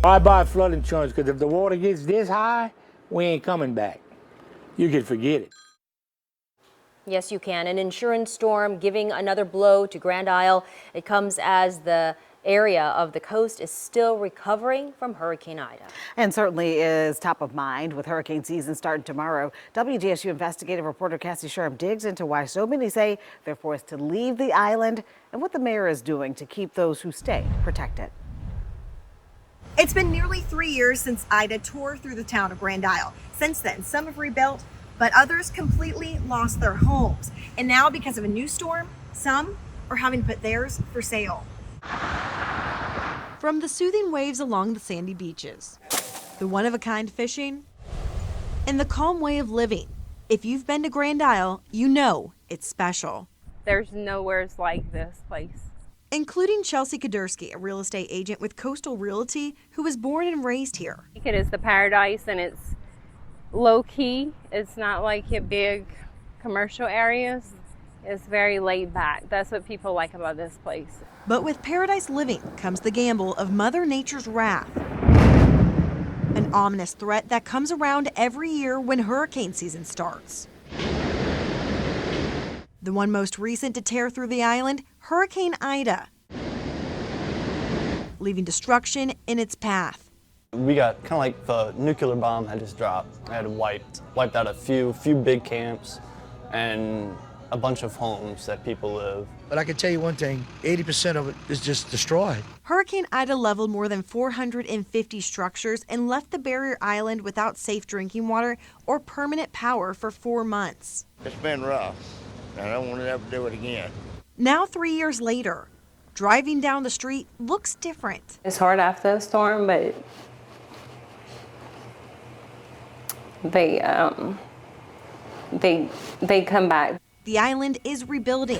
I buy flood insurance because if the water gets this high, we ain't coming back. You can forget it. Yes, you can. An insurance storm giving another blow to Grand Isle. It comes as the area of the coast is still recovering from Hurricane Ida. And certainly is top of mind with hurricane season starting tomorrow. WGSU investigative reporter Cassie Sherm digs into why so many say they're forced to leave the island and what the mayor is doing to keep those who stay protected. It's been nearly 3 years since Ida tore through the town of Grand Isle. Since then, some have rebuilt, but others completely lost their homes. And now, because of a new storm, some are having to put theirs for sale. From the soothing waves along the sandy beaches, the one-of-a-kind fishing, and the calm way of living, if you've been to Grand Isle, you know it's special. There's nowhere like this place. Including Chelsea Kudersky, a real estate agent with Coastal Realty, who was born and raised here. It is the paradise, and it's low-key. It's not like your big commercial areas. It's very laid back. That's what people like about this place. But with paradise living comes the gamble of Mother Nature's wrath. An ominous threat that comes around every year when hurricane season starts. The one most recent to tear through the island, Hurricane Ida, leaving destruction in its path. We got kind of like the nuclear bomb had just dropped. It had wiped out a few big camps and a bunch of homes that people live. But I can tell you one thing, 80% of it is just destroyed. Hurricane Ida leveled more than 450 structures and left the barrier island without safe drinking water or permanent power for 4 months. It's been rough, and I don't want to ever do it again. Now 3 years later, driving down the street looks different. It's hard after a storm, but they come back. The island is rebuilding.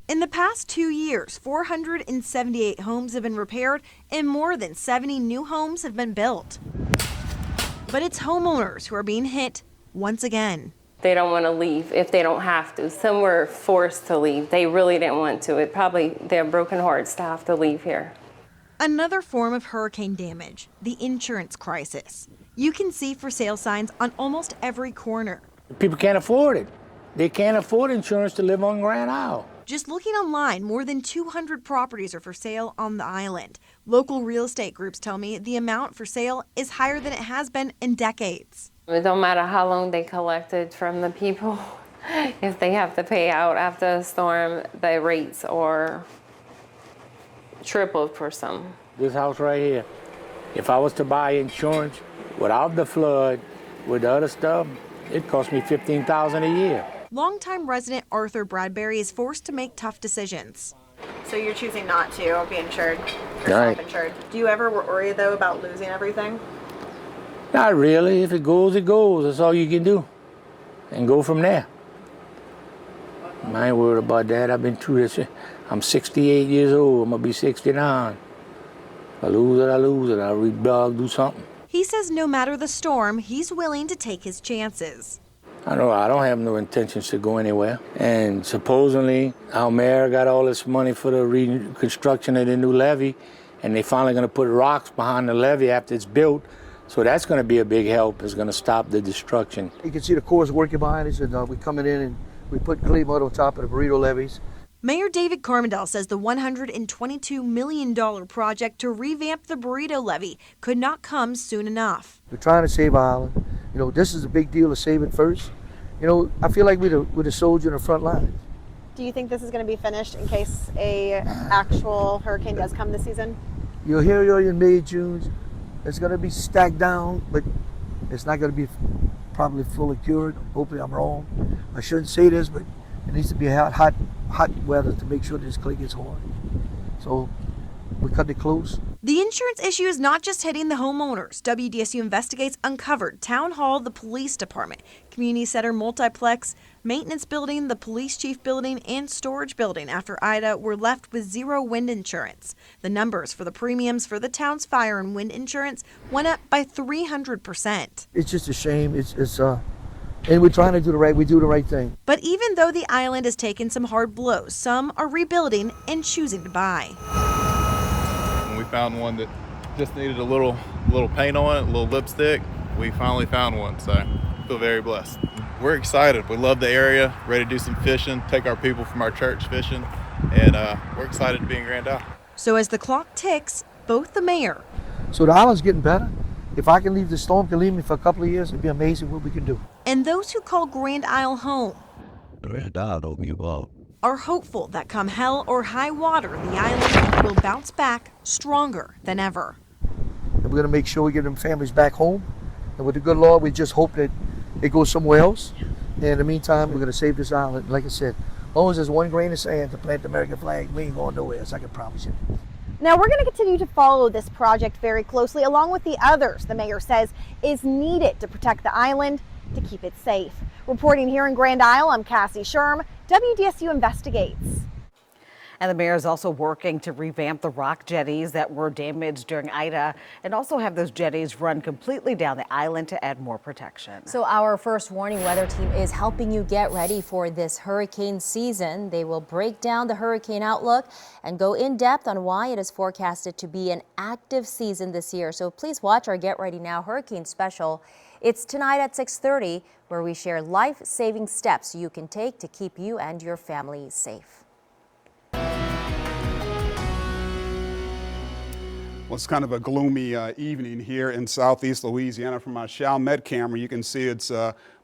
In the past 2 years, 478 homes have been repaired and more than 70 new homes have been built. But it's homeowners who are being hit once again. They don't want to leave if they don't have to. Some were forced to leave. They really didn't want to. It probably their broken hearts to have to leave here. Another form of hurricane damage, the insurance crisis. You can see for sale signs on almost every corner. People can't afford it. They can't afford insurance to live on Grand Isle. Just looking online, more than 200 properties are for sale on the island. Local real estate groups tell me the amount for sale is higher than it has been in decades. It don't matter how long they collected from the people. If they have to pay out after a storm, the rates are tripled for some. This house right here, if I was to buy insurance without the flood, with the other stuff, it cost me $15,000 a year. Longtime resident Arthur Bradbury is forced to make tough decisions. So you're choosing not to be insured or Right. self-insured. Do you ever worry, though, about losing everything? Not really. If it goes, it goes. That's all you can do. And go from there. I ain't worried about that. I've been through this. I'm 68 years old. I'm going to be 69. If I lose it, I lose it. I'll rebuild, do something. He says no matter the storm, he's willing to take his chances. I don't have no intentions to go anywhere. And supposedly, our mayor got all this money for the reconstruction of the new levee, and they finally going to put rocks behind the levee after it's built. So that's going to be a big help. It's going to stop the destruction. You can see the Corps working behind us, and we're coming in and we put clay mud on top of the burrito levees. Mayor David Carmondale says the $122 million project to revamp the burrito levee could not come soon enough. We're trying to save our island. You know, this is a big deal to save it first. You know, I feel like we're the soldier in the front line. Do you think this is going to be finished in case a actual hurricane does come this season? You'll hear it in May, June. It's going to be stacked down, but it's not going to be probably fully cured. Hopefully I'm wrong. I shouldn't say this, but it needs to be hot weather to make sure this clay gets hard. So we cut it close. The insurance issue is not just hitting the homeowners. WDSU Investigates uncovered Town Hall, the police department, community center multiplex, maintenance building, the police chief building, and storage building after Ida were left with zero wind insurance. The numbers for the premiums for the town's fire and wind insurance went up by 300%. It's just a shame. It's And we're trying to do we do the right thing. But even though the island has taken some hard blows, some are rebuilding and choosing to buy. When we found one that just needed a little paint on it, a little lipstick, we finally found one, so I feel very blessed. We're excited. We love the area, ready to do some fishing, take our people from our church fishing, and we're excited to be in Grand Isle. So as the clock ticks, both the mayor. So the island's getting better. If I can leave, the storm can leave me for a couple of years, it'd be amazing what we can do. And those who call Grand Isle home Grand Isle don't give up. are hopeful that come hell or high water, the island will bounce back stronger than ever. And we're going to make sure we get them families back home. And with the good Lord, we just hope that it goes somewhere else. And in the meantime, we're going to save this island. Like I said, as long as there's one grain of sand to plant the American flag, we ain't going nowhere, so I can promise you. Now, we're going to continue to follow this project very closely, along with the others the mayor says is needed to protect the island, to keep it safe. Reporting here in Grand Isle, I'm Cassie Sherm, WDSU Investigates. And the mayor is also working to revamp the rock jetties that were damaged during Ida and also have those jetties run completely down the island to add more protection. So our first warning weather team is helping you get ready for this hurricane season. They will break down the hurricane outlook and go in depth on why it is forecasted to be an active season this year. So please watch our Get Ready Now Hurricane Special. It's tonight at 6:30, where we share life-saving steps you can take to keep you and your family safe. Well, it's kind of a gloomy evening here in southeast Louisiana. From our Chalmette camera, you can see it's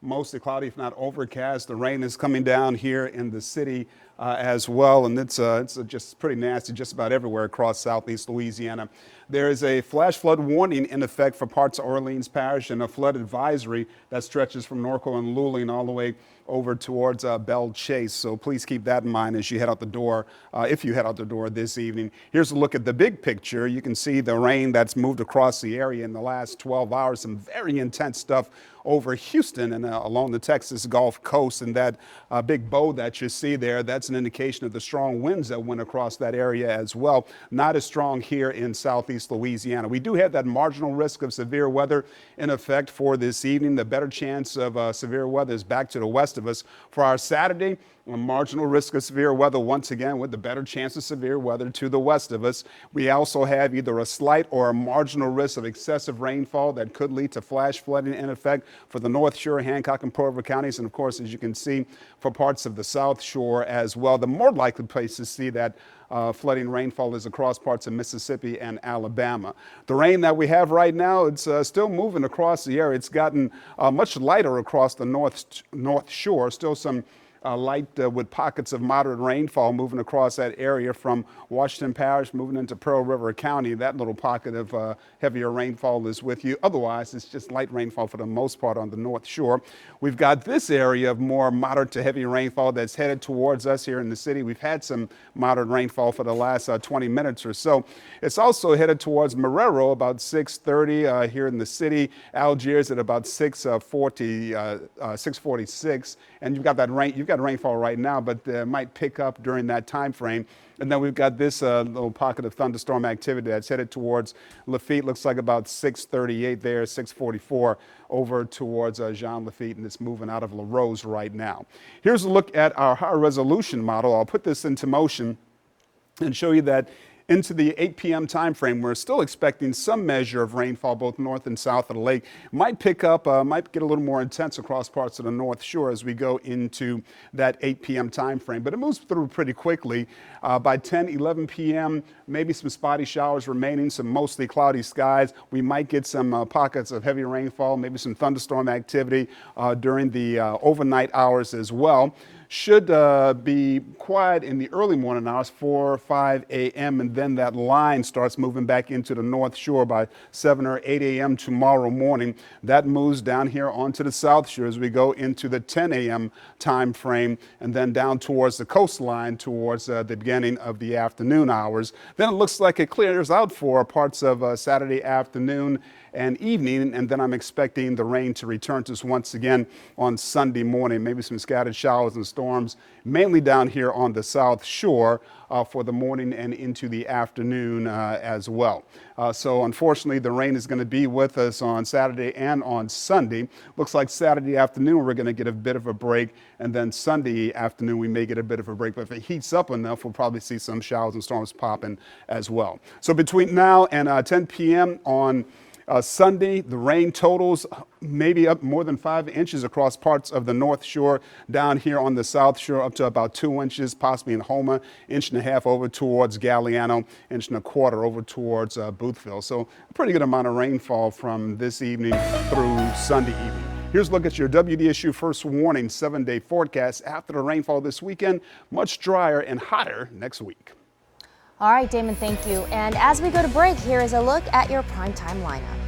mostly cloudy, if not overcast. The rain is coming down here in the city as well, and it's just pretty nasty just about everywhere across southeast Louisiana. There is a flash flood warning in effect for parts of Orleans Parish and a flood advisory that stretches from Norco and Luling all the way over towards Belle Chase. So please keep that in mind as you head out the door, if you head out the door this evening. Here's a look at the big picture. You can see the rain that's moved across the area in the last 12 hours. Some very intense stuff over Houston and along the Texas Gulf Coast, and that big bow that you see there, that's an indication of the strong winds that went across that area as well. Not as strong here in southeast Louisiana. We do have that marginal risk of severe weather in effect for this evening. The better chance of severe weather is back to the west of us. For our Saturday, a marginal risk of severe weather once again with the better chance of severe weather to the west of us. We also have either a slight or a marginal risk of excessive rainfall that could lead to flash flooding in effect for the North Shore, Hancock, and Provo counties, and of course, as you can see, for parts of the South Shore as well. The more likely place to see that flooding rainfall is across parts of Mississippi and Alabama. The rain that we have right now, it's still moving across the area. It's gotten much lighter across the North Shore. Still some light with pockets of moderate rainfall moving across that area from Washington Parish, moving into Pearl River County. That little pocket of heavier rainfall is with you. Otherwise, it's just light rainfall for the most part on the North Shore. We've got this area of more moderate to heavy rainfall that's headed towards us here in the city. We've had some moderate rainfall for the last 20 minutes or so. It's also headed towards Marrero about 6:30 here in the city. Algiers at about 6:46, and you've got that rain. You've got rainfall right now, but it might pick up during that time frame. And then we've got this little pocket of thunderstorm activity that's headed towards Lafitte. Looks like about 6:38 there, 6:44 over towards Jean Lafitte, and it's moving out of La Rose right now. Here's a look at our high resolution model. I'll put this into motion and show you that into the 8 p.m. time frame, we're still expecting some measure of rainfall both north and south of the lake. Might pick up, might get a little more intense across parts of the North Shore as we go into that 8 p.m. time frame, but it moves through pretty quickly. By 10, 11 p.m., maybe some spotty showers remaining, some mostly cloudy skies. We might get some pockets of heavy rainfall, maybe some thunderstorm activity during the overnight hours as well. Should be quiet in the early morning hours, 4 or 5 a.m., and then that line starts moving back into the North Shore by 7 or 8 a.m. tomorrow morning. That moves down here onto the South Shore as we go into the 10 a.m. time frame, and then down towards the coastline towards the beginning of the afternoon hours. Then it looks like it clears out for parts of Saturday afternoon and evening, and then I'm expecting the rain to return to us once again on Sunday morning. Maybe some scattered showers and storms, mainly down here on the South Shore for the morning and into the afternoon as well. So unfortunately, the rain is going to be with us on Saturday and on Sunday. Looks like Saturday afternoon we're going to get a bit of a break, and then Sunday afternoon we may get a bit of a break. But if it heats up enough, we'll probably see some showers and storms popping as well. So between now and 10 p.m. on Sunday, the rain totals maybe up more than 5 inches across parts of the North Shore. Down here on the South Shore, up to about 2 inches, possibly in Houma, 1.5 inches over towards Galliano, 1.25 inches over towards Boothville. So a pretty good amount of rainfall from this evening through Sunday evening. Here's a look at your WDSU first warning 7-day forecast. After the rainfall this weekend, much drier and hotter next week. All right, Damon, thank you. And as we go to break, here is a look at your primetime lineup.